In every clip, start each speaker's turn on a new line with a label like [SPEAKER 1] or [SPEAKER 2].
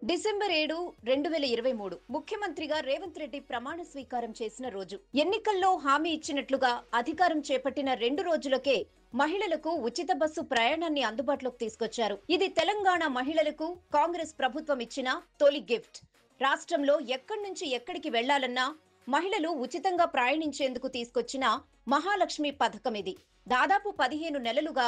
[SPEAKER 1] December 7, 2023 ముఖ్యమంత్రిగా రేవంత్ రెడ్డి ప్రమాణ స్వీకారం చేసిన రోజు. ఎన్నికల్లో హామీ ఇచ్చినట్లుగా అధికారం చేపట్టిన 2 రోజులకే మహిళలకు ఉచిత బస్సు ప్రయాణాన్ని అందుబాటులోకి తీసుకొచ్చారు. ఇది తెలంగాణ మహిళలకు కాంగ్రెస్ ప్రభుత్వం ఇచ్చిన తొలి గిఫ్ట్. రాష్ట్రంలో ఎక్కడి నుంచి ఎక్కడికి వెళ్లాలన్నా మహిళలు ఉచితంగా ప్రయాణించేందుకు తీసుకొచ్చిన మహాలక్ష్మి పథకం ఇది. దాదాపు 15 నెలలుగా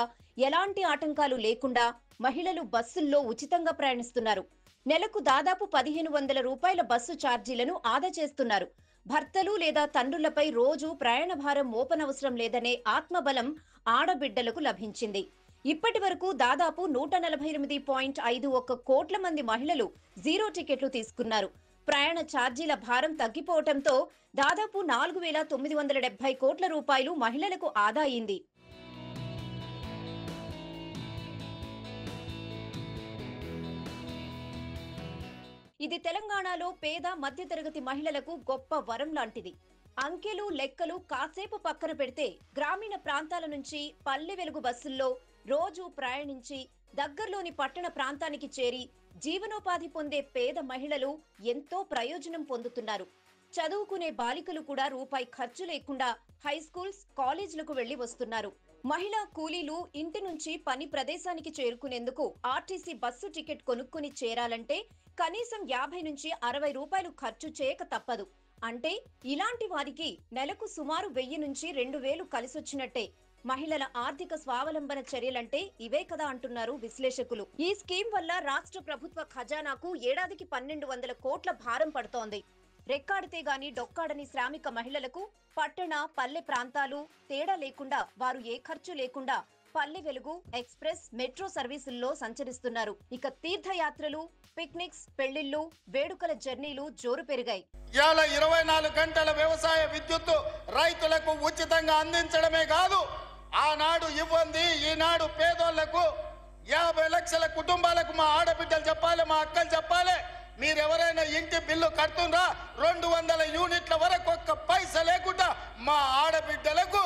[SPEAKER 1] ఎలాంటి ఆటంకాలు లేకుండా మహిళలు బస్సుల్లో ఉచితంగా ప్రయాణిస్తున్నారు. నెలకు దాదాపు 1500 రూపాయల బస్సు ఛార్జీలను ఆదా చేస్తున్నారు. భర్తలు లేదా తండ్రులపై రోజు ప్రయాణ భారం మోపనవసరం లేదనే ఆత్మబలం ఆడబిడ్డలకు లభించింది. ఇప్పటి వరకు దాదాపు 148.51 కోట్ల మంది మహిళలు జీరో టికెట్లు తీసుకున్నారు. ప్రయాణ ఛార్జీల భారం తగ్గిపోవడంతో దాదాపు 4970 కోట్ల రూపాయలు మహిళలకు ఆదా అయింది. ఇది తెలంగాణలో పేద మధ్యతరగతి మహిళలకు గొప్ప వరం లాంటిది. అంకెలు లెక్కలు కాసేపు పక్కన పెడితే గ్రామీణ ప్రాంతాల నుంచి పల్లె వెలుగు బస్సుల్లో రోజు ప్రయాణించి దగ్గరలోని పట్టణ ప్రాంతానికి చేరి జీవనోపాధి పొందే పేద మహిళలు ఎంతో ప్రయోజనం పొందుతున్నారు. చదువుకునే బాలికలు కూడా రూపాయి ఖర్చు లేకుండా హై స్కూల్స్, కాలేజీలకు వెళ్లి వస్తున్నారు. మహిళా కూలీలు ఇంటి నుంచి పని ప్రదేశానికి చేరుకునేందుకు ఆర్టీసీ బస్సు టికెట్ కొనుక్కుని చేరాలంటే కనీసం 50 నుంచి 60 రూపాయలు ఖర్చు చేయక తప్పదు. అంటే ఇలాంటి వారికి నెలకు సుమారు 1000 నుంచి 2000 కలిసొచ్చినట్టే. మహిళల ఆర్థిక స్వావలంబన చర్యలంటే ఇవే కదా అంటున్నారు విశ్లేషకులు. ఈ స్కీమ్ వల్ల రాష్ట్ర ప్రభుత్వ ఖజానాకు ఏడాదికి 1200 కోట్ల భారం పడుతోంది. రెక్కాడితే గాని డొక్కాడని శ్రామిక మహిళలకు పట్టణ, పల్లె ప్రాంతాలు తేడా లేకుండా వారు ఏ ఖర్చు లేకుండా పల్లె వెలుగు, ఎక్స్ప్రెస్, మెట్రో సర్వీసుల్లో సంచరిస్తున్నారు. ఇక తీర్థయాత్రలు, పిక్నిక్స్, పెళ్లిళ్లు, వేడుకల జర్నీలు జోరు పెరిగాయి.
[SPEAKER 2] ఇవాళ 24 గంటల వ్యవసాయ విద్యుత్తు రైతులకు ఉచితంగా అందించడమే కాదు, ఆనాడు ఇవ్వండి ఈనాడు పేదోళ్లకు 50 లక్షల కుటుంబాలకు మా ఆడబిడ్డలు చెప్పాలి, మా అక్కలు చెప్పాలి, మీరెవరైనా ఇంటి బిల్లు కడుతుండ్రా 200 యూనిట్ల వరకు ఒక్క పైసా లేకుండా మా ఆడబిడ్డలకు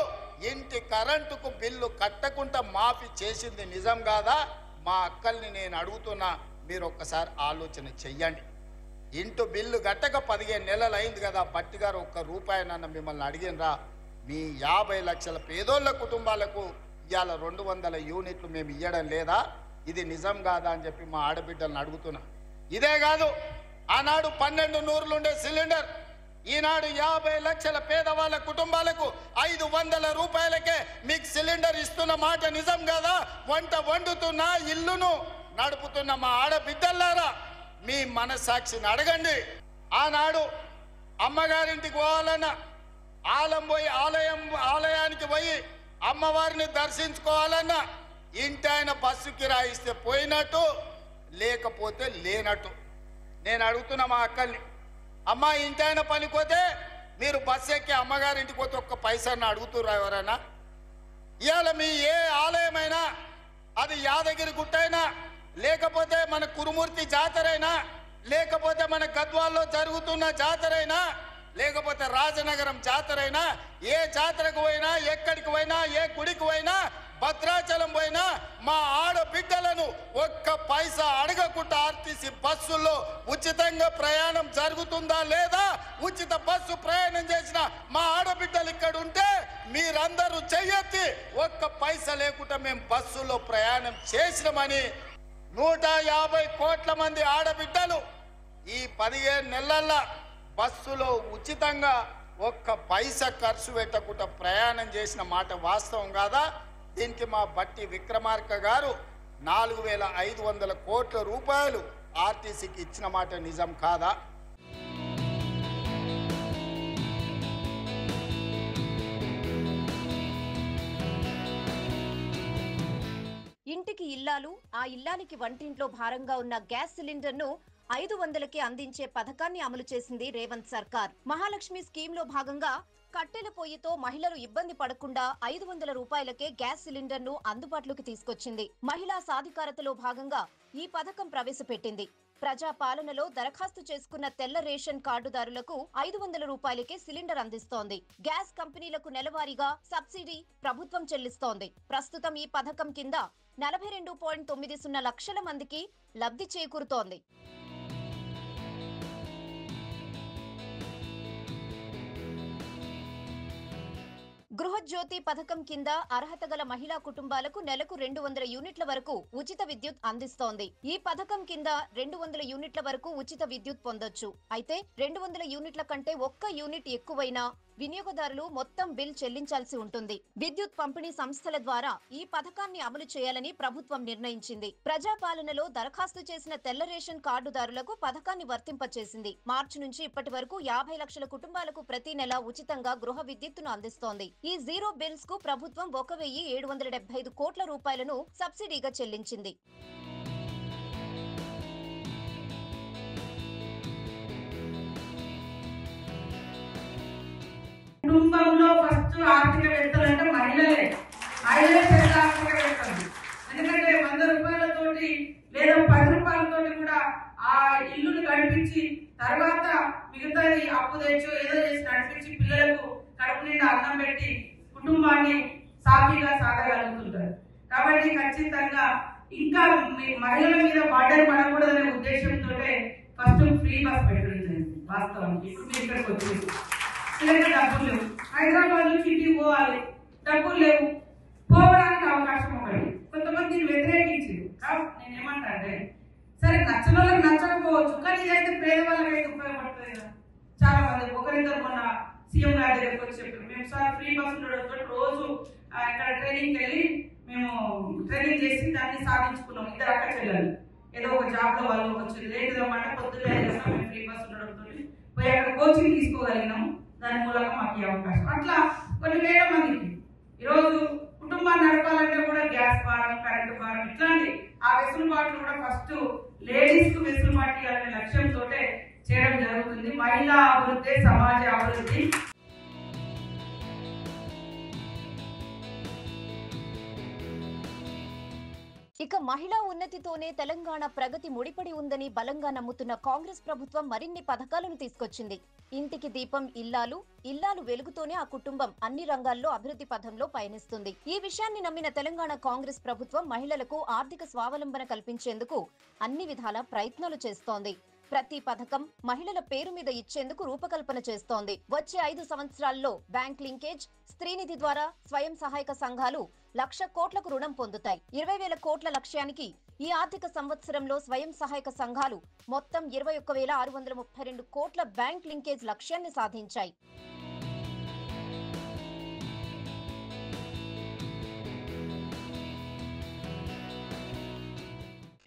[SPEAKER 2] ఇంటి కరెంటుకు బిల్లు కట్టకుండా మాఫీ చేసింది నిజం కాదా? మా అక్కల్ని నేను అడుగుతున్నా, మీరు ఒక్కసారి ఆలోచన చెయ్యండి. ఇంటి బిల్లు కట్టక 15 నెలలు అయింది కదా, బట్టి గారు ఒక్క రూపాయనన్న మిమ్మల్ని అడిగినరా? మీ 50 లక్షల పేదోళ్ళ కుటుంబాలకు ఇవాళ 200 యూనిట్లు మేము ఇవ్వడం లేదా? ఇది నిజం కాదా అని చెప్పి మా ఆడబిడ్డలను అడుగుతున్నా. ఇదే కాదు, ఆనాడు 12 నూరులుండే సిలిండర్ ఈనాడు 50 లక్షల పేదవాళ్ళ కుటుంబాలకు 500 రూపాయలకే మీకు సిలిండర్ ఇస్తున్న మాట నిజం కాదా? వంట వండుతున్న ఇల్లును నడుపుతున్న మా ఆడబిడ్డలారా, మీ మనస్సాక్షిని అడగండి. ఆనాడు అమ్మగారింటికి పోవాలన్నా ఆలయానికి పోయి అమ్మవారిని దర్శించుకోవాలన్నా ఇంటి ఆయన బస్సు కిరాయిస్తే పోయినట్టు, లేకపోతే లేనట్టు. నేను అడుగుతున్నా మా అక్కల్ని, అమ్మ ఇంటి ఆయన పనికి పోతే మీరు బస్సు ఎక్కి అమ్మగారింటికి పోతే ఒక్క పైసాన్ని అడుగుతుర్రా ఎవరైనా? ఇవాళ మీ ఏ ఆలయమైనా, అది యాదగిరి గుట్టైనా, లేకపోతే మన కురుమూర్తి జాతరైనా, లేకపోతే మన గద్వాల్లో జరుగుతున్న జాతరైనా, లేకపోతే రాజనగరం జాతరైనా, ఏ జాతరకు పోయినా, ఎక్కడికి పోయినా, ఏ గుడికి పోయినా, భద్రాచలం పోయినా మా ఆడబిడ్డలను ఒక్క పైసా అడగకుండా ఆర్టీసీ బస్సుల్లో ఉచితంగా ప్రయాణం జరుగుతుందా లేదా? ఉచిత బస్సు ప్రయాణం చేసిన మా ఆడబిడ్డలు ఇక్కడ ఉంటే మీరందరూ చెయ్యొత్తి ఒక్క పైసా లేకుండా మేము బస్సులో ప్రయాణం చేసినామని 150 కోట్ల మంది ఆడబిడ్డలు ఈ 15 నెలల్లో బస్సులో ఉచితంగా ఒక్క పైసా ఖర్చు పెట్టకుండా ప్రయాణం చేసిన మాట వాస్తవం కాదా? దీనికి మా బట్టి విక్రమార్క గారు 4500 కోట్ల రూపాయలు ఆర్టీసీకి ఇచ్చిన మాట నిజం కాదా?
[SPEAKER 1] ఇంటికి ఇల్లాలు, ఆ ఇల్లానికి వంటింట్లో భారంగా ఉన్న గ్యాస్ సిలిండర్ను 500కి అందించే పథకాన్ని అమలు చేసింది రేవంత్ సర్కార్. మహాలక్ష్మి స్కీమ్ లో భాగంగా కట్టెల పొయ్యితో మహిళలు ఇబ్బంది పడకుండా 500 రూపాయలకే గ్యాస్ సిలిండర్ ను అందుబాటులోకి తీసుకొచ్చింది. మహిళా సాధికారతలో భాగంగా ఈ పథకం ప్రవేశపెట్టింది. ప్రజా పాలనలో దరఖాస్తు చేసుకున్న తెల్ల రేషన్ కార్డుదారులకు 500 రూపాయలకే సిలిండర్ అందిస్తోంది. గ్యాస్ కంపెనీలకు నెలవారీగా సబ్సిడీ ప్రభుత్వం చెల్లిస్తోంది. ప్రస్తుతం ఈ పథకం కింద 42.90 లక్షల మందికి లబ్ధి చేకూరుతోంది. గృహజ్యోతి పథకం కింద అర్హత గల మహిళా కుటుంబాలకు నెలకు 200 యూనిట్ల వరకు ఉచిత విద్యుత్ అందిస్తోంది. ఈ పథకం కింద 200 యూనిట్ల వరకు ఉచిత విద్యుత్ పొందొచ్చు. అయితే 200 యూనిట్ల కంటే ఒక్క యూనిట్ ఎక్కువైనా వినియోగదారులు మొత్తం బిల్ చెల్లించాల్సి ఉంటుంది. విద్యుత్ పంపిణీ సంస్థల ద్వారా ఈ పథకాన్ని అమలు చేయాలని ప్రభుత్వం నిర్ణయించింది. ప్రజాపాలనలో దరఖాస్తు చేసిన తెల్ల రేషన్ కార్డుదారులకు పథకాన్ని వర్తింపచేసింది. మార్చి నుంచి ఇప్పటి వరకు 50 లక్షల కుటుంబాలకు ప్రతి నెల ఉచితంగా గృహ విద్యుత్తును అందిస్తోంది. ఈ జీరో బిల్స్ కు ప్రభుత్వం 1,775 కోట్ల రూపాయలను సబ్సిడీగా చెల్లించింది.
[SPEAKER 3] కుటుంబంలో ఫస్ట్ ఆర్థికవేత్తలు అంటే మహిళలే పెద్ద ఆర్థికవేత్తలు. ఎందుకంటే 100 రూపాయలతోటి లేదా 10 రూపాయలతోటి కూడా ఆ ఇల్లును గడిపించి తర్వాత మిగతాది అప్పు తెచ్చో ఏదో చేసి నడిపించి పిల్లలకు కడుపు నిండా అన్నం పెట్టి కుటుంబాన్ని సాఫీగా సాగగలుగుతుంటారు. కాబట్టి ఖచ్చితంగా ఇంకా మహిళల మీద బర్డెన్ పడకూడదనే ఉద్దేశంతో ఫస్ట్ ఫ్రీ బస్ పెట్టడం జరిగింది. వాస్తవానికి ఇప్పుడు మీరు ఇక్కడికి వచ్చింది డబ్బులు లేవు, హైదరాబాద్ నుంచి ఇంటికి పోవాలి, డబ్బులు లేవు, పోవడానికి అవకాశం ఒకటి. కొంతమంది వ్యతిరేకించారు. నేను ఏమంటా అంటే సరే నచ్చిన వాళ్ళకి నచ్చకపోవచ్చు, కానీ ఇదైతే పేదవాళ్ళకి అయితే ఉపయోగపడుతుంది కదా. చాలా మంది ఒకరిద్దరు మొన్న సీఎం గారి దగ్గరికి వచ్చి చెప్పారు, మేము సార్ ఫ్రీ బస్ ఉండడంతో రోజు ఇక్కడ ట్రైనింగ్ వెళ్ళి మేము ట్రైనింగ్ చేసి దాన్ని సాధించుకున్నాం. 2 అక్క చెల్లెలు ఏదో ఒక జాబ్ లో వాళ్ళు వచ్చి లేదు అన్నమాట పొద్దున్నే మేము ఫ్రీ బస్ ఉండడంతో పోయి అక్కడ కోచింగ్ తీసుకోగలిగినాము. దాని మూలంగా మాకు ఈ అవకాశం. అట్లా కొన్ని వేల మందికి ఈరోజు కుటుంబాన్ని నడపాలంటే కూడా గ్యాస్ భారం, కరెంటు భారం ఇట్లాంటి ఆ వెసులుబాట్లు కూడా ఫస్ట్ లేడీస్ కు వెసులుబాటు ఇవ్వాలనే లక్ష్యంతో చేయడం జరుగుతుంది. మహిళా అభివృద్ధి, సమాజ అభివృద్ధి.
[SPEAKER 1] ఇక మహిళా ఉన్నతితోనే తెలంగాణ ప్రగతి ముడిపడి ఉందని బలంగా నమ్ముతున్న కాంగ్రెస్ ప్రభుత్వం మరిన్ని పథకాలను తీసుకొచ్చింది. ఇంటికి దీపం ఇల్లాలు, ఇల్లాలు వెలుగుతోనే ఆ కుటుంబం అన్ని రంగాల్లో అభివృద్ధి పథంలో పయనిస్తుంది. ఈ విషయాన్ని నమ్మిన తెలంగాణ కాంగ్రెస్ ప్రభుత్వం మహిళలకు ఆర్థిక స్వావలంబన కల్పించేందుకు అన్ని విధాల ప్రయత్నాలు చేస్తోంది. ప్రతి పథకం మహిళల పేరు మీద ఇచ్చేందుకు రూపకల్పన చేస్తోంది. వచ్చే 5 సంవత్సరాల్లో బ్యాంక్ లింకేజ్, స్త్రీనిధి ద్వారా స్వయం సహాయక సంఘాలు 1,00,000 కోట్లకు రుణం పొందుతాయి. 20,000 కోట్ల లక్ష్యానికి ఈ ఆర్థిక సంవత్సరంలో స్వయం సహాయక సంఘాలు మొత్తం 21,632 కోట్ల బ్యాంక్ లింకేజ్ లక్ష్యాన్ని సాధించాయి.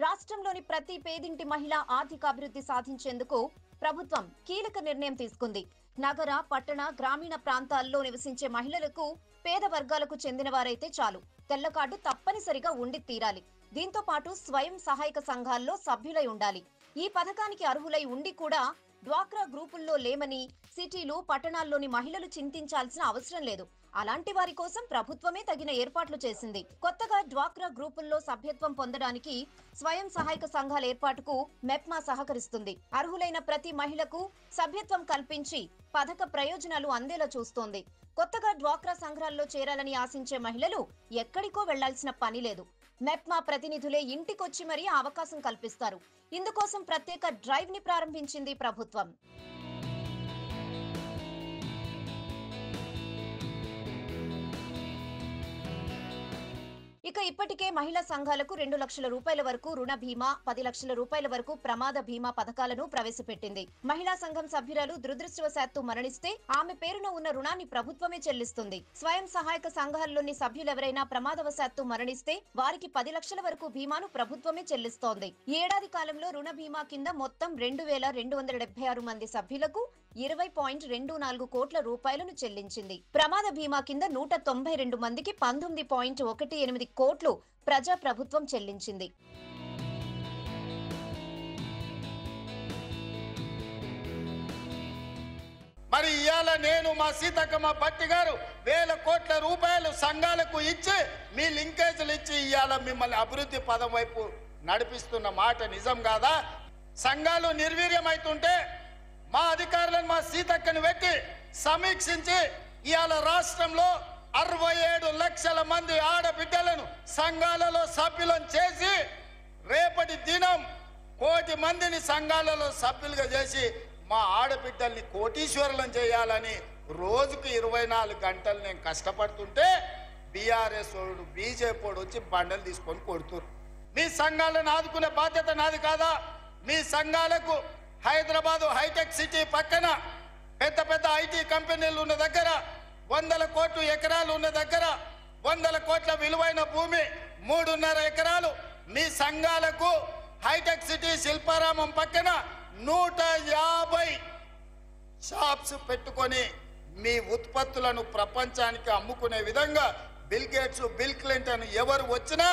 [SPEAKER 1] రాష్ట్రంలోని ప్రతి పేదింటి మహిళ ఆర్థికాభివృద్ధి సాధించేందుకు ప్రభుత్వం కీలక నిర్ణయం తీసుకుంది. నగర, పట్టణ, గ్రామీణ ప్రాంతాల్లో నివసించే మహిళలకు, పేద వర్గాలకు చెందిన వారైతే చాలు తెల్ల కార్డు తప్పనిసరిగా ఉండి తీరాలి. దీంతో పాటు స్వయం సహాయక సంఘాల్లో సభ్యులై ఉండాలి. ఈ పథకానికి అర్హులై ఉండి కూడా డ్వాక్రా గ్రూపుల్లో లేమని సిటీలు, పట్టణాల్లోని మహిళలు చింతించాల్సిన అవసరం లేదు. అలాంటి వారి కోసం ప్రభుత్వమే తగిన ఏర్పాట్లు చేసింది. కొత్తగా డ్వాక్రా గ్రూపుల్లో సభ్యత్వం పొందడానికి స్వయం సహాయక సంఘాల ఏర్పాటుకు మెప్మా సహకరిస్తుంది. అర్హులైన ప్రతి మహిళకు సభ్యత్వం కల్పించి పథక ప్రయోజనాలు అందేలా చూస్తోంది. కొత్తగా డ్వాక్రా సంఘాల్లో చేరాలని ఆశించే మహిళలు ఎక్కడికో వెళ్లాల్సిన పని లేదు. మెప్మా ప్రతినిధులే ఇంటికొచ్చి మరీ అవకాశం కల్పిస్తారు. ఇందుకోసం ప్రత్యేక డ్రైవ్ ని ప్రారంభించింది ప్రభుత్వం. ఇక ఇప్పటికే మహిళా సంఘాలకు 2 లక్షల రూపాయల వరకు రుణ బీమా, 10 లక్షల రూపాయల వరకు ప్రమాద బీమా పథకాలను ప్రవేశపెట్టింది. మహిళా సంఘం సభ్యురాలు దురదృష్టవశాత్తు మరణిస్తే ఆమె పేరున ఉన్న రుణాన్ని ప్రభుత్వమే చెల్లిస్తుంది. స్వయం సహాయక సంఘాల్లోని సభ్యులెవరైనా ప్రమాదవశాత్తు మరణిస్తే వారికి 10 లక్షల వరకు బీమాను ప్రభుత్వమే చెల్లిస్తోంది. ఈ ఏడాది కాలంలో రుణ బీమా కింద మొత్తం 2,276 మంది సభ్యులకు 20.24 కోట్ల రూపాయలను చెల్లించింది. ప్రమాద బీమా కింద 192 మందికి 19.18 కోట్లు ప్రజా ప్రభుత్వం చెల్లించింది.
[SPEAKER 2] మరి ఇవాళ నేను మా సీతక్కమ్మ భట్టి గారు 1,000 కోట్ల రూపాయలు సంఘాలకు ఇచ్చి మీ లింకేజీలు ఇచ్చి ఇవాళ మిమ్మల్ని అభివృద్ధి పదం వైపు నడిపిస్తున్న మాట నిజం కాదా? సంఘాలు నిర్వీర్యమైతుంటే మా అధికారులను మా సీతక్కని పెట్టి సమీక్షించి ఇవాళ రాష్ట్రంలో 67 లక్షల మంది ఆడబిడ్డలను సంఘాలలో సభ్యులను చేసి రేపటి దినం 1 కోటి మందిని సంఘాలలో సభ్యులుగా చేసి మా ఆడబిడ్డల్ని కోటీశ్వరులను చేయాలని రోజుకు 24 గంటలు నేను కష్టపడుతుంటే బీఆర్ఎస్ వాడు బీజేపీ వాడు వచ్చి బండలు తీసుకొని కొడుతురు. మీ సంఘాలను ఆదుకునే బాధ్యత నాది కాదా? మీ సంఘాలకు హైదరాబాదు హైటెక్ సిటీ పక్కన పెద్ద పెద్ద ఐటీ కంపెనీలు ఉన్న దగ్గర 100 కోట్ల ఎకరాలు ఉన్న దగ్గర 100 కోట్ల విలువైన భూమి 3.5 ఎకరాలు మీ సంఘాలకు హైటెక్ సిటీ శిల్పారామం పక్కన 150 షాప్స్ పెట్టుకొని మీ ఉత్పత్తులను ప్రపంచానికి అమ్ముకునే విధంగా బిల్ గేట్స్, బిల్ క్లింటన్ ఎవరు వచ్చినా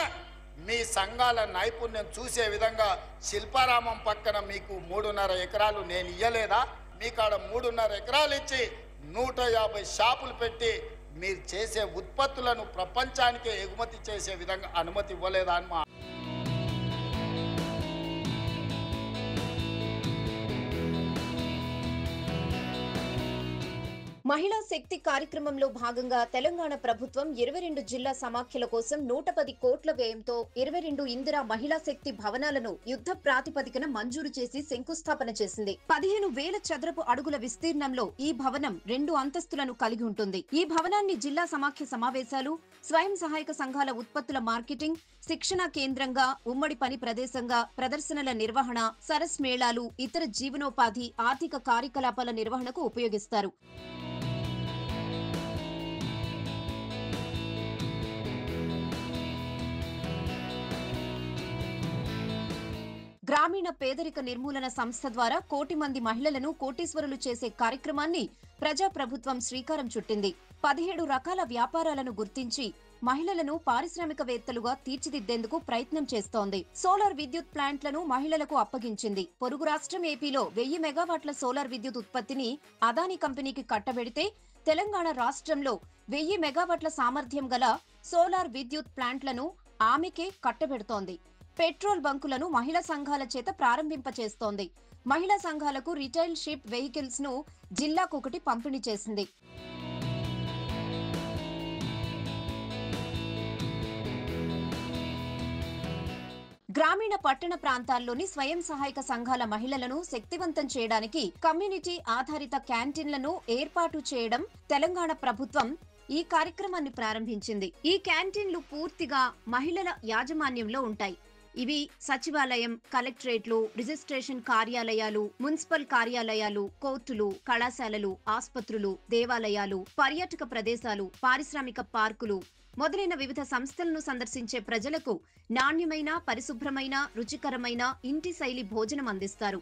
[SPEAKER 2] మీ సంఘాల నైపుణ్యం చూసే విధంగా శిల్పారామం పక్కన మీకు 3.5 ఎకరాలు నేను ఇయ్యలేదా? మీకాడ 3.5 ఎకరాలు ఇచ్చి 150 షాపులు పెట్టి మీరు చేసే ఉత్పత్తులను ప్రపంచానికి ఎగుమతి చేసే విధంగా అనుమతి ఇవ్వలేదా అని మా
[SPEAKER 1] మహిళా శక్తి కార్యక్రమంలో భాగంగా తెలంగాణ ప్రభుత్వం 22 జిల్లా సమాఖ్యల కోసం 110 కోట్ల వ్యయంతో 22 ఇందిరా మహిళా శక్తి భవనాలను యుద్ధ ప్రాతిపదికన మంజూరు చేసి శంకుస్థాపన చేసింది. 15,000 చదరపు అడుగుల విస్తీర్ణంలో ఈ భవనం 2 అంతస్తులను కలిగి ఉంటుంది. ఈ భవనాన్ని జిల్లా సమాఖ్య సమావేశాలు, స్వయం సహాయక సంఘాల ఉత్పత్తుల మార్కెటింగ్, శిక్షణ కేంద్రంగా, ఉమ్మడి పని ప్రదేశంగా, ప్రదర్శనల నిర్వహణ, సరస్ మేళాలు, ఇతర జీవనోపాధి, ఆర్థిక కార్యకలాపాల నిర్వహణకు ఉపయోగిస్తారు. గ్రామీణ పేదరిక నిర్మూలన సంస్థ ద్వారా 1 కోటి మంది మహిళలను కోటీశ్వరులు చేసే కార్యక్రమాన్ని ప్రజాప్రభుత్వం శ్రీకారం చుట్టింది. 17 రకాల వ్యాపారాలను గుర్తించి మహిళలను పారిశ్రామికవేత్తలుగా తీర్చిదిద్దేందుకు ప్రయత్నం చేస్తోంది. సోలార్ విద్యుత్ ప్లాంట్లను మహిళలకు అప్పగించింది. పొరుగు రాష్ట్రం ఏపీలో 1000 మెగావాట్ల సోలార్ విద్యుత్ ఉత్పత్తిని అదానీ కంపెనీకి కట్టబెడితే తెలంగాణ రాష్ట్రంలో 1000 మెగావాట్ల సామర్థ్యం గల సోలార్ విద్యుత్ ప్లాంట్లను ఆమెకే కట్టబెడుతోంది. పెట్రోల్ బంకులను మహిళా సంఘాల చేత ప్రారంభింపచేస్తోంది. మహిళా సంఘాలకు రిటైల్ షిప్ వెహికల్స్ ను జిల్లాకొకటి పంపిణీ చేసింది. గ్రామీణ పట్టణ ప్రాంతాల్లోని స్వయం సహాయక సంఘాల మహిళలను శక్తివంతం చేయడానికి కమ్యూనిటీ ఆధారిత క్యాంటీన్లను ఏర్పాటు చేయడం తెలంగాణ ప్రభుత్వం ఈ కార్యక్రమాన్ని ప్రారంభించింది. ఈ క్యాంటీన్లు పూర్తిగా మహిళల యాజమాన్యంలో ఉంటాయి. ఇవి సచివాలయం, కలెక్టరేట్లు, రిజిస్ట్రేషన్ కార్యాలయాలు, మున్సిపల్ కార్యాలయాలు, కోర్టులు, కళాశాలలు, ఆస్పత్రులు, దేవాలయాలు, పర్యాటక ప్రదేశాలు, పారిశ్రామిక పార్కులు మొదలైన వివిధ సంస్థలను సందర్శించే ప్రజలకు నాణ్యమైన, పరిశుభ్రమైన, రుచికరమైన ఇంటి శైలి భోజనం అందిస్తారు.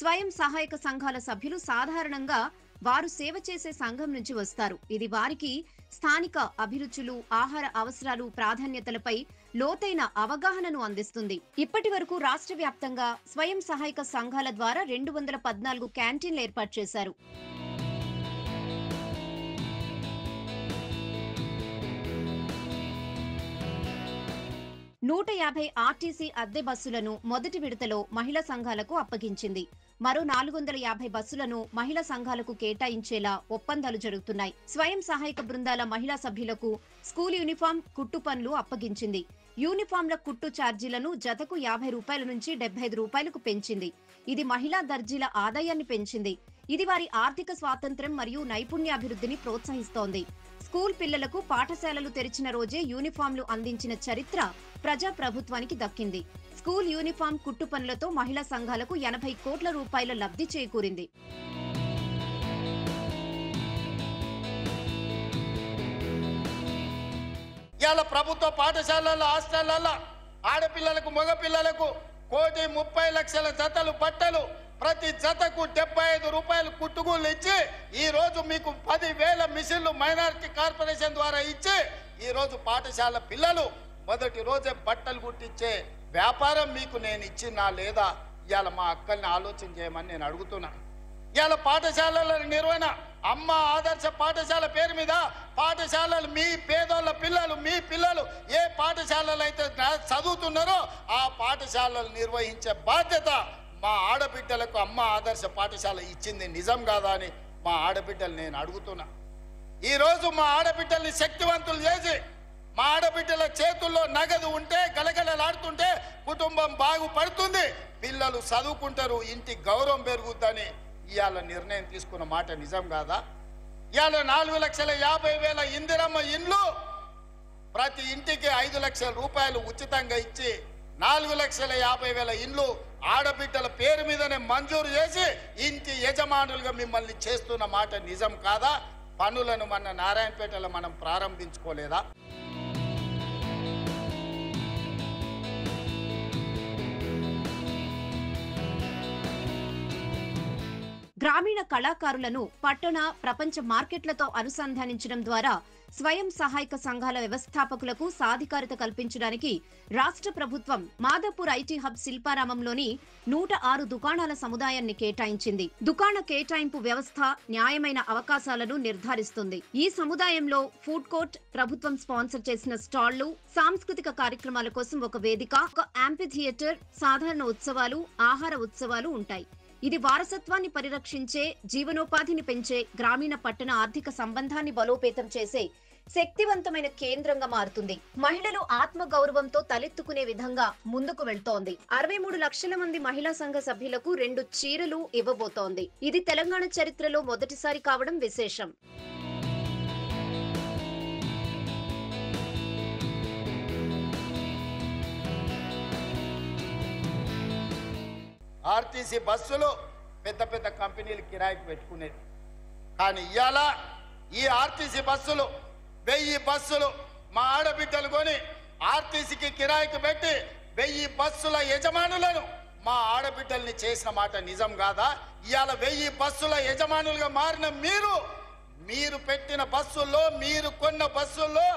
[SPEAKER 1] స్వయం సహాయక సంఘాల సభ్యులు సాధారణంగా వారు సేవ చేసే సంఘం నుంచి వస్తారు. ఇది వారికి స్థానిక అభిరుచులు, ఆహార అవసరాలు, ప్రాధాన్యతలపై లోతైన అవగాహనను అందిస్తుంది. ఇప్పటి వరకు రాష్ట్ర వ్యాప్తంగా స్వయం సహాయక సంఘాల ద్వారా 214 క్యాంటీన్లు ఏర్పాటు చేశారు. నూట 150 ఆర్టీసీ అద్దె బస్సులను మొదటి విడతలో మహిళా సంఘాలకు అప్పగించింది. మరో 450 బస్సులను మహిళా సంఘాలకు కేటాయించేలా ఒప్పందాలు జరుగుతున్నాయి. స్వయం సహాయక బృందాల మహిళా సభ్యులకు స్కూల్ యూనిఫామ్, కుట్టు పనులు అప్పగించింది. యూనిఫామ్ల కుట్టు ఛార్జీలను జతకు 50 రూపాయల నుంచి 75 రూపాయలకు పెంచింది. ఇది మహిళా దర్జీల ఆదాయాన్ని పెంచింది. ఇది వారి ఆర్థిక స్వాతంత్ర్యం మరియు నైపుణ్యాభివృద్ధిని ప్రోత్సహిస్తోంది. స్కూల్ పిల్లలకు పాఠశాలలు తెరిచిన రోజే యూనిఫామ్లు అందించిన చరిత్ర ప్రజా ప్రభుత్వానికి దక్కింది. స్కూల్ యూనిఫామ్ కుట్టు పనులతో మహిళా సంఘాలకు 80 కోట్ల రూపాయల లబ్ధి చేకూరింది.
[SPEAKER 2] ఇవాళ ప్రభుత్వ పాఠశాలల, హాస్టళ్లలో ఆడపిల్లలకు, మగపిల్లలకు 1,30,00,000 జతలు బట్టలు, ప్రతి జతకు 75 రూపాయలు కుట్టుగూళ్ళు ఇచ్చి ఈ రోజు మీకు 10,000 మిషన్లు మైనారిటీ కార్పొరేషన్ ద్వారా ఇచ్చి ఈ రోజు పాఠశాల పిల్లలు మొదటి రోజే బట్టలు కుట్టించే వ్యాపారం మీకు నేను ఇచ్చినా లేదా? ఇవాళ మా అక్కల్ని ఆలోచన చేయమని నేను అడుగుతున్నా. ఇవాళ పాఠశాలల నిర్వహణ అమ్మ ఆదర్శ పాఠశాల పేరు మీద పాఠశాలలు మీ పేదోళ్ళ పిల్లలు, మీ పిల్లలు ఏ పాఠశాలలు అయితే చదువుతున్నారో ఆ పాఠశాలలు నిర్వహించే బాధ్యత మా ఆడబిడ్డలకు అమ్మ ఆదర్శ పాఠశాల ఇచ్చింది నిజం కాదా అని మా ఆడబిడ్డలు నేను అడుగుతున్నా. ఈరోజు మా ఆడబిడ్డల్ని శక్తివంతులు చేసి మా ఆడబిడ్డల చేతుల్లో నగదు ఉంటే, గలగలలాడుతుంటే కుటుంబం బాగుపడుతుంది, పిల్లలు చదువుకుంటారు, ఇంటి గౌరవం పెరుగుద్దని ఇవాళ నిర్ణయం తీసుకున్న మాట నిజం కాదా? ఇవాళ 4,50,000 ఇందిరమ్మ ఇండ్లు ప్రతి ఇంటికి 5 లక్షల రూపాయలు ఉచితంగా ఇచ్చి 4,50,000 ఇండ్లు ఆడబిడ్డల పేరు మీదనే మంజూరు చేసి ఇంటి యజమానులుగా మిమ్మల్ని చేస్తున్న మాట నిజం కాదా? పనులను మన నారాయణపేటలో మనం ప్రారంభించుకోలేదా?
[SPEAKER 1] గ్రామీణ కళాకారులను పట్టణ ప్రపంచ మార్కెట్లతో అనుసంధానించడం ద్వారా స్వయం సహాయక సంఘాల వ్యవస్థాపకులకు సాధికారత కల్పించడానికి రాష్ట్ర ప్రభుత్వం మాదాపూర్ ఐటీ హబ్ శిల్పారామంలోని 106 దుకాణాల సముదాయాన్ని కేటాయించింది. దుకాణ కేటాయింపు వ్యవస్థ న్యాయమైన అవకాశాలను నిర్ధారిస్తుంది. ఈ సముదాయంలో ఫుడ్ కోర్ట్, ప్రభుత్వం స్పాన్సర్ చేసిన స్టాళ్లు, సాంస్కృతిక కార్యక్రమాల కోసం ఒక వేదిక, ఒక యాంఫీ థియేటర్, సాధారణ ఉత్సవాలు, ఆహార ఉత్సవాలు ఉంటాయి. ఇది వారసత్వాన్ని పరిరక్షించే, జీవనోపాధిని పెంచే, గ్రామీణ పట్టణ ఆర్థిక సంబంధాన్ని బలోపేతం చేసే శక్తివంతమైన కేంద్రంగా మారుతుంది. మహిళలు ఆత్మ గౌరవంతో తలెత్తుకునే విధంగా ముందుకు వెళ్తోంది. 63 లక్షల మంది మహిళా సంఘ సభ్యులకు 2 చీరలు ఇవ్వబోతోంది. ఇది తెలంగాణ చరిత్రలో మొదటిసారి కావడం విశేషం.
[SPEAKER 2] ఆర్టీసీ బస్సులు పెద్ద పెద్ద కంపెనీలు కిరాయికి పెట్టుకునేది. కానీ ఇవాళ ఈ ఆర్టీసీ బస్సులు 1000 బస్సులు మా ఆడబిడ్డలు కొని ఆర్టీసీకి కిరాయికి పెట్టి 1000 బస్సుల యజమానులను మా ఆడబిడ్డల్ని చేసిన మాట నిజం కాదా? ఇవాళ 1000 బస్సుల యజమానులుగా మారిన మీరు పెట్టిన బస్సుల్లో, మీరు కొన్న బస్సుల్లో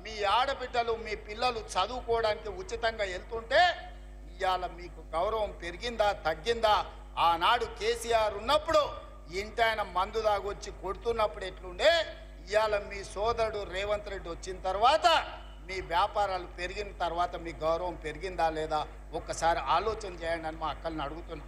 [SPEAKER 2] మీ ఆడబిడ్డలు, మీ పిల్లలు చదువుకోవడానికి ఉచితంగా వెళ్తుంటే ఇవాళ మీకు గౌరవం పెరిగిందా తగ్గిందా? ఆనాడు కేసీఆర్ ఉన్నప్పుడు ఇంటాయన మందు దాగొచ్చి కొడుతున్నప్పుడు ఎట్లుండే, ఇవాళ మీ సోదరుడు రేవంత్ రెడ్డి వచ్చిన తర్వాత మీ వ్యాపారాలు పెరిగిన తర్వాత మీ గౌరవం పెరిగిందా లేదా? ఒక్కసారి ఆలోచన చేయండి అని మా అక్కల్ని అడుగుతున్నా.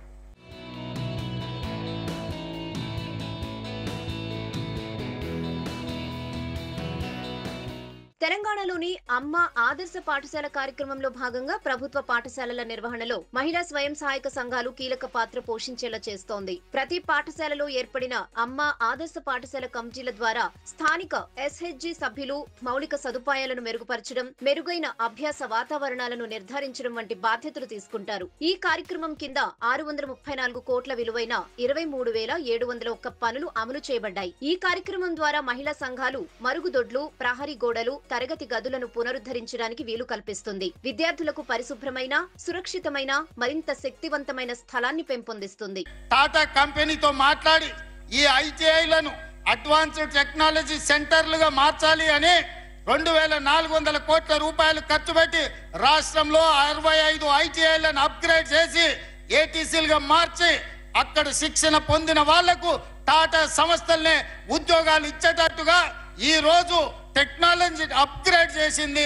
[SPEAKER 1] తెలంగాణలోని అమ్మ ఆదర్శ పాఠశాల కార్యక్రమంలో భాగంగా ప్రభుత్వ పాఠశాలల నిర్వహణలో మహిళా స్వయం సహాయక సంఘాలు కీలక పాత్ర పోషించేలా చేస్తోంది. ప్రతి పాఠశాలలో ఏర్పడిన అమ్మ ఆదర్శ పాఠశాల కమిటీల ద్వారా స్థానిక SHG సభ్యులు మౌలిక సదుపాయాలను మెరుగుపరచడం, మెరుగైన అభ్యాస వాతావరణాలను నిర్ధారించడం వంటి బాధ్యతలు తీసుకుంటారు. ఈ కార్యక్రమం కింద 634 కోట్ల విలువైన 23,701 పనులు అమలు చేయబడ్డాయి. ఈ కార్యక్రమం ద్వారా మహిళా సంఘాలు మరుగుదొడ్లు, ప్రహరీ గోడలు, తరగతి గదులను పునరుద్ధరించడానికి వీలు కల్పిస్తుంది. విద్యార్థులకు పరిశుభ్రమైన, సురక్షితమైన, మరింత శక్తివంతమైన స్థలాన్ని పెంపొందిస్తుంది.
[SPEAKER 2] టాటా కంపెనీతో మాట్లాడి ఈ ITIలను అడ్వాన్స్డ్ టెక్నాలజీ సెంటర్లుగా మార్చాలి అని 2,400 కోట్ల రూపాయలు ఖర్చు పెట్టి రాష్ట్రంలో 65 ITIలను అప్గ్రేడ్ చేసి ATCలుగా మార్చి అక్కడ శిక్షణ పొందిన వాళ్లకు టాటా సంస్థలనే ఉద్యోగాలు ఇచ్చేటట్టుగా ఈ రోజు టెక్నాలజీ అప్గ్రేడ్ చేసింది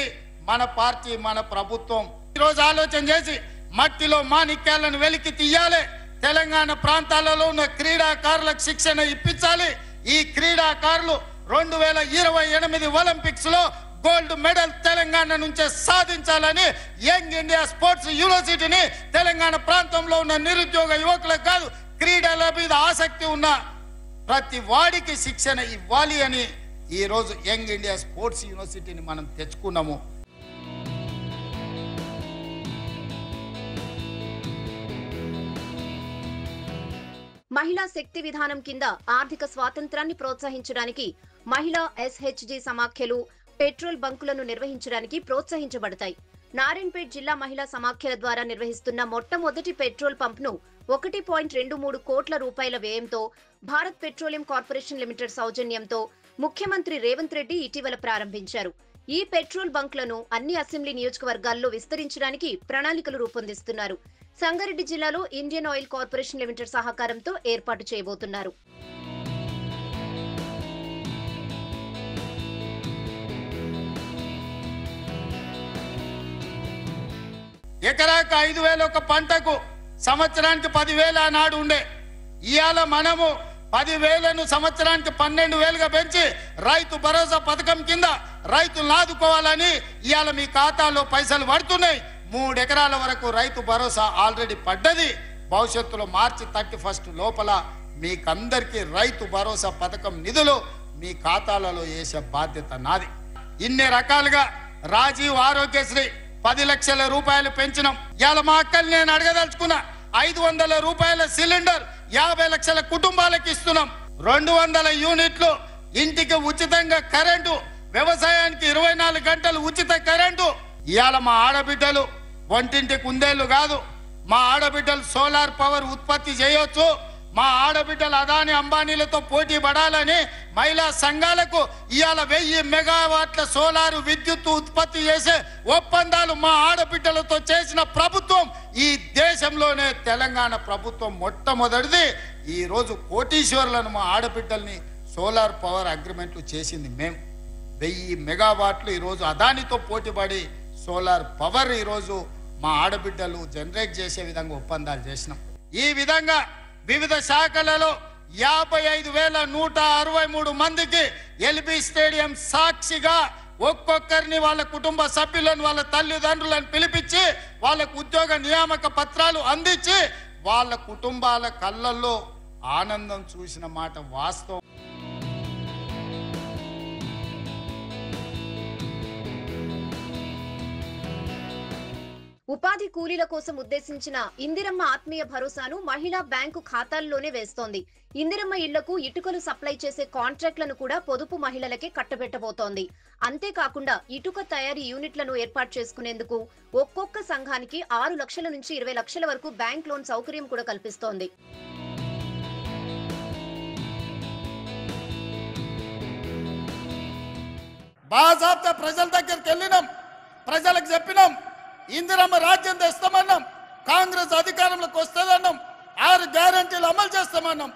[SPEAKER 2] మన పార్టీ, మన ప్రభుత్వం. ఈరోజు ఆలోచన చేసి మట్టిలో మాణిక్యాలను వెలికి తీయాలి. తెలంగాణ ప్రాంతాలలో ఉన్న క్రీడాకారులకు శిక్షణ ఇప్పించాలి. ఈ క్రీడాకారులు 2028 ఒలింపిక్స్ లో గోల్డ్ మెడల్ తెలంగాణ నుంచే సాధించాలని యంగ్ ఇండియా స్పోర్ట్స్ యూనివర్సిటీని తెలంగాణ ప్రాంతంలో ఉన్న నిరుద్యోగ యువకులకు కాదు, క్రీడల మీద ఆసక్తి ఉన్న ప్రతి వాడికి శిక్షణ ఇవ్వాలి అని ఈ రోజు యంగ్ ఇండియా స్పోర్ట్స్ యూనివర్సిటీని మనం తెచ్చుకున్నాము.
[SPEAKER 1] మహిళా శక్తి విధానం కింద ఆర్థిక స్వాతంత్రాన్ని ప్రోత్సహించడానికి మహిళా SHG సమాఖ్యలు పెట్రోల్ బంకులను నిర్వహించడానికి ప్రోత్సహించబడతాయి. నారాయణపేట్ జిల్లా మహిళా సమాఖ్యల ద్వారా నిర్వహిస్తున్న మొట్టమొదటి పెట్రోల్ పంప్ను 1.23 కోట్ల రూపాయల వ్యయంతో భారత్ పెట్రోలియం కార్పొరేషన్ లిమిటెడ్ సౌజన్యంతో ముఖ్యమంత్రి రేవంత్ రెడ్డి ఇటీవల ప్రారంభించారు. ఈ పెట్రోల్ బంక్లను అన్ని అసెంబ్లీ నియోజకవర్గాల్లో విస్తరించడానికి ప్రణాళికలు రూపొందిస్తున్నారు. సంగారెడ్డి జిల్లాలో ఇండియన్ ఆయిల్ కార్పొరేషన్ లిమిటెడ్ సహకారంతో ఏర్పాటు చేయబోతున్నారు.
[SPEAKER 2] ఎకరాకు 5,000 ఒక పంటకు సంవత్సరానికి 10,000 ఆనాడు ఉండే. ఇవాళ మనము 10,000ను సంవత్సరానికి 12,000గా పెంచి రైతు భరోసా పథకం కింద రైతులను ఆదుకోవాలని ఇవాళ మీ ఖాతాలో పైసలు పడుతున్నాయి. 3 ఎకరాల వరకు రైతు భరోసా ఆల్రెడీ పడ్డది. భవిష్యత్తులో మార్చి 31 లోపల మీకందరికీ రైతు భరోసా పథకం నిధులు మీ ఖాతాలలో వేసే బాధ్యత నాది. ఇన్ని రకాలుగా రాజీవ్ ఆరోగ్యశ్రీ 10 లక్షల రూపాయలు పెంచినాం. ఇవాళ మా అక్కలు నేను అడగదలుచుకున్నా, 500 రూపాయల సిలిండర్ 50 లక్షల కుటుంబాలకు ఇస్తున్నాం. 200 యూనిట్లు ఇంటికి ఉచితంగా కరెంటు, వ్యవసాయానికి 24 గంటలు ఉచిత కరెంటు. ఇవాళ మా ఆడబిడ్డలు వంటింటి కుందేళ్లు కాదు, మా ఆడబిడ్డలు సోలార్ పవర్ ఉత్పత్తి చేయొచ్చు. మా ఆడబిడ్డలు అదాని అంబానీలతో పోటీ పడాలని మహిళా సంఘాలకు ఇవాళ 1000 మెగావాట్ల సోలారు విద్యుత్ ఉత్పత్తి చేసే ఒప్పందాలు మా ఆడబిడ్డలతో చేసిన ప్రభుత్వం ఈ దేశంలోనే తెలంగాణ ప్రభుత్వం మొట్టమొదటిది. ఈరోజు కోటీశ్వర్లను మా ఆడబిడ్డల్ని సోలార్ పవర్ అగ్రిమెంట్లు చేసింది మేము. 1000 మెగావాట్లు ఈరోజు అదానితో పోటీపడి సోలార్ పవర్ ఈరోజు మా ఆడబిడ్డలు జనరేట్ చేసే విధంగా ఒప్పందాలు చేసినాం. ఈ విధంగా వివిధ శాఖలలో 55,163 మందికి ఎల్బీ స్టేడియం సాక్షిగా ఒక్కొక్కరిని వాళ్ళ కుటుంబ సభ్యులను వాళ్ళ తల్లిదండ్రులను పిలిపించి వాళ్ళకు ఉద్యోగ నియామక పత్రాలు అందించి వాళ్ళ కుటుంబాల కళ్ళల్లో ఆనందం చూసిన మాట వాస్తవం.
[SPEAKER 1] ఉపాధి కూలీల కోసం ఉద్దేశించిన ఇందిరమ్మ ఆత్మీయ భరోసాను మహిళా బ్యాంకు ఖాతాల్లోనే వేస్తోంది. ఇందిరమ్మ ఇళ్లకు ఇటుకలు సప్లై చేసే కాంట్రాక్టులను కూడా పొదుపు మహిళలకే కట్టబెట్టబోతోంది. అంతేకాకుండా ఇటుక తయారీ యూనిట్లను ఏర్పాటు చేసుకునేందుకు ఒక్కొక్క సంఘానికి 6 లక్షల నుంచి 20 లక్షల వరకు బ్యాంక్ లోన్ సౌకర్యం కూడా కల్పిస్తోంది.
[SPEAKER 2] బాజాబ్తా ప్రజల దగ్గరికి వెళ్ళినాం, ప్రజలకు చెప్పినాం, ఇందిరమ్మ రాజ్యం తెస్తామన్నాం, కాంగ్రెస్ అధికారంలోకి వస్తుందన్నాం, 6 గ్యారంటీలు అమలు చేస్తామన్నాం.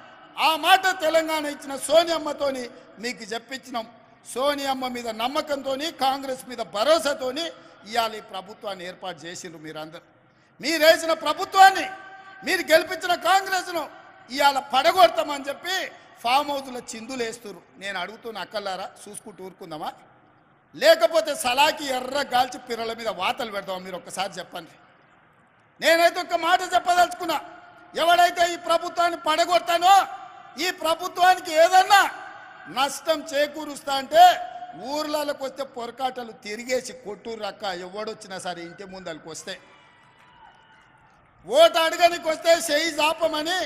[SPEAKER 2] ఆ మాట తెలంగాణ ఇచ్చిన సోనియమ్మతోని మీకు చెప్పించినాం. సోనియమ్మ మీద నమ్మకంతోని, కాంగ్రెస్ మీద భరోసాతోని ఇవాళ ఈ ప్రభుత్వాన్ని ఏర్పాటు చేసిండ్రు. మీరందరూ మీరు వేసిన ప్రభుత్వాన్ని, మీరు గెలిపించిన కాంగ్రెస్ను ఇవాళ పడగొడతామని చెప్పి ఫామ్ హౌస్లో చిందులు వేస్తున్నారు. నేను అడుగుతున్న అక్కలారా, చూసుకుంటూ ఊరుకుందామా, లేకపోతే సలాకి ఎర్ర గాల్చి పిర్రల మీద వాతలు పెడతామా? మీరు ఒక్కసారి చెప్పండి. నేనైతే ఒక మాట చెప్పదలుచుకున్నా, ఎవడైతే ఈ ప్రభుత్వాన్ని పడగొడతానో, ఈ ప్రభుత్వానికి ఏదన్నా నష్టం చేకూరుస్తా అంటే ఊర్లలోకి వస్తే పొరకాటలు తిరిగేసి కొట్టూరు రక్క ఎవడొచ్చినా సరే ఇంటి ముందరికి వస్తే, ఓటు అడగనికి వస్తే చేయి జాపమని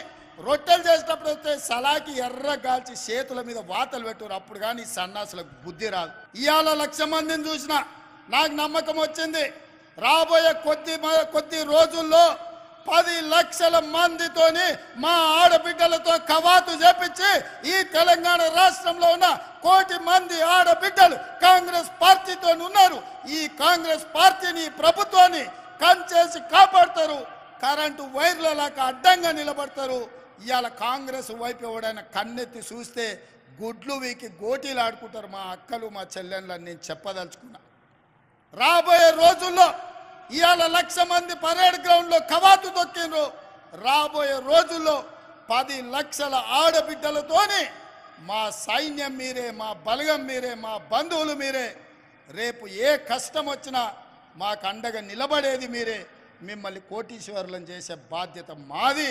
[SPEAKER 2] రొట్టెలు చేసేటప్పుడు వస్తే సలాకి ఎర్ర గాల్చి చేతుల మీద వాతలు పెట్టురు. అప్పుడు కానీ సన్నాసులకు బుద్ధి రాదు. ఇవాళ 1,00,000 మందిని చూసినా నాకు నమ్మకం వచ్చింది. రాబోయే కొద్ది రోజుల్లో 10 లక్షల మందితోని మా ఆడబిడ్డలతో కవాతు చేపించి ఈ తెలంగాణ రాష్ట్రంలో ఉన్న 1 కోటి మంది ఆడబిడ్డలు కాంగ్రెస్ పార్టీతో ఉన్నారు. ఈ కాంగ్రెస్ పార్టీని, ప్రభుత్వాన్ని కంచేసి కాపాడతారు. కరెంటు వైర్లలాగా అడ్డంగా నిలబడతారు. ఇవాళ కాంగ్రెస్ వైపు ఎవడైనా కన్నెత్తి చూస్తే గుడ్లు వీకి గోటీలు ఆడుకుంటారు మా అక్కలు, మా చెల్లెళ్ళని నేను చెప్పదలుచుకున్నా. రాబోయే రోజుల్లో ఇవాళ 1,00,000 మంది పరేడ్ గ్రౌండ్లో కవాతు తొక్కిండ్రు. రాబోయే రోజుల్లో 10 లక్షల ఆడబిడ్డలతోని మా సైన్యం మీరే, మా బలగం మీరే, మా బంధువులు మీరే. రేపు ఏ కష్టం వచ్చినా మాకు అండగా నిలబడేది మీరే. మిమ్మల్ని కోటీశ్వరులను చేసే బాధ్యత మాది.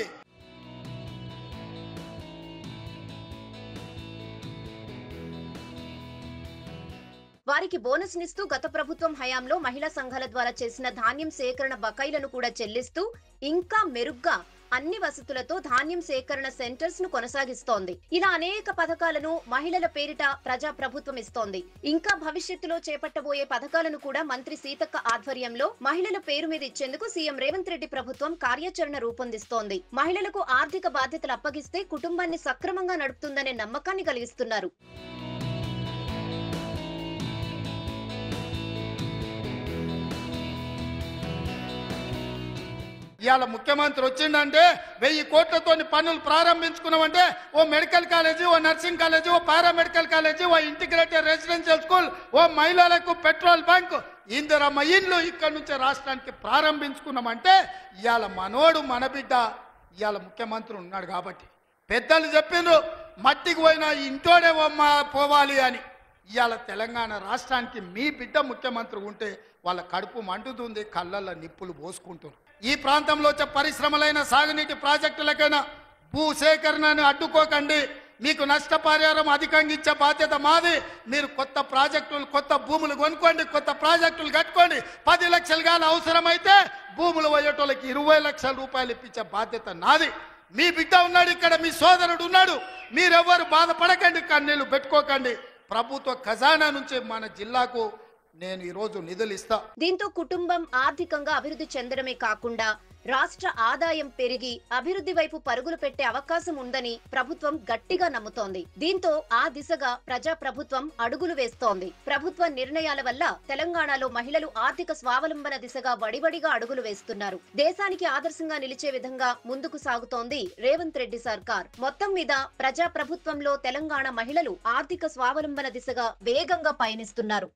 [SPEAKER 1] వారికి బోనస్ నిస్తూ గత ప్రభుత్వం హయాంలో మహిళా సంఘాల ద్వారా చేసిన ధాన్యం సేకరణ బకాయిలను కూడా చెల్లిస్తూ ఇంకా మెరుగ్గా అన్ని వసతులతో ధాన్యం సేకరణ సెంటర్స్ ను కొనసాగిస్తోంది. ఇలా అనేక పథకాలను మహిళల పేరిట ప్రజా ప్రభుత్వం ఇస్తోంది. ఇంకా భవిష్యత్తులో చేపట్టబోయే పథకాలను కూడా మంత్రి సీతక్క ఆధ్వర్యంలో మహిళల పేరు మీద ఇచ్చేందుకు సీఎం రేవంత్ రెడ్డి ప్రభుత్వం కార్యాచరణ రూపొందిస్తోంది. మహిళలకు ఆర్థిక బాధ్యతలు అప్పగిస్తే కుటుంబాన్ని సక్రమంగా నడుపుతుందనే నమ్మకాన్ని కలిగిస్తున్నారు.
[SPEAKER 2] ఇవాళ ముఖ్యమంత్రి వచ్చిందంటే 1000 కోట్లతోని పనులు ప్రారంభించుకున్నామంటే ఓ మెడికల్ కాలేజీ, ఓ నర్సింగ్ కాలేజీ, ఓ పారామెడికల్ కాలేజీ, ఓ ఇంటిగ్రేటెడ్ రెసిడెన్షియల్ స్కూల్, ఓ మహిళలకు పెట్రోల్ బంక్, ఇందిరమ్మ ఇల్లు ఇక్కడి నుంచి రాష్ట్రానికి ప్రారంభించుకున్నామంటే ఇవాళ మనోడు మన బిడ్డ ఇవాళ ముఖ్యమంత్రి ఉన్నాడు కాబట్టి. పెద్దలు చెప్పిండ్రు మట్టికి పోయినా ఇంటోడే పోవాలి అని. ఇవాళ తెలంగాణ రాష్ట్రానికి మీ బిడ్డ ముఖ్యమంత్రి ఉంటే వాళ్ళ కడుపు మండుతుంది, కళ్ళల్లో నిప్పులు పోసుకుంటారు. ఈ ప్రాంతంలో వచ్చే పరిశ్రమలైన, సాగునీటి ప్రాజెక్టులకైనా భూసేకరణను అడ్డుకోకండి. మీకు నష్టపరిహారం అధికంగా ఇచ్చే బాధ్యత మాది. మీరు కొత్త ప్రాజెక్టులు, కొత్త భూములు కొనుక్కోండి, కొత్త ప్రాజెక్టులు కట్టుకోండి. 10 లక్షలు కానీ అవసరమైతే భూములు పోయేటోళ్ళకి 20 లక్షల రూపాయలు ఇప్పించే బాధ్యత నాది. మీ బిడ్డ ఉన్నాడు ఇక్కడ, మీ సోదరుడు ఉన్నాడు. మీరెవ్వరు బాధపడకండి, కన్నీళ్లు పెట్టుకోకండి. ప్రభుత్వ ఖజానా నుంచి మన జిల్లాకు నేను ఈరోజు నిధులు ఇస్తా.
[SPEAKER 1] దీంతో కుటుంబం ఆర్థికంగా అభివృద్ధి చెందడమే కాకుండా రాష్ట్ర ఆదాయం పెరిగి అభివృద్ధి వైపు పరుగులు పెట్టే అవకాశం ఉందని ప్రభుత్వం గట్టిగా నమ్ముతోంది. దీంతో ఆ దిశగా ప్రజా ప్రభుత్వం అడుగులు వేస్తోంది. ప్రభుత్వ నిర్ణయాల వల్ల తెలంగాణలో మహిళలు ఆర్థిక స్వావలంబన దిశగా వడివడిగా అడుగులు వేస్తున్నారు. దేశానికి ఆదర్శంగా నిలిచే విధంగా ముందుకు సాగుతోంది రేవంత్ రెడ్డి సర్కార్. మొత్తం మీద ప్రజా ప్రభుత్వంలో తెలంగాణ మహిళలు ఆర్థిక స్వావలంబన దిశగా వేగంగా పయనిస్తున్నారు.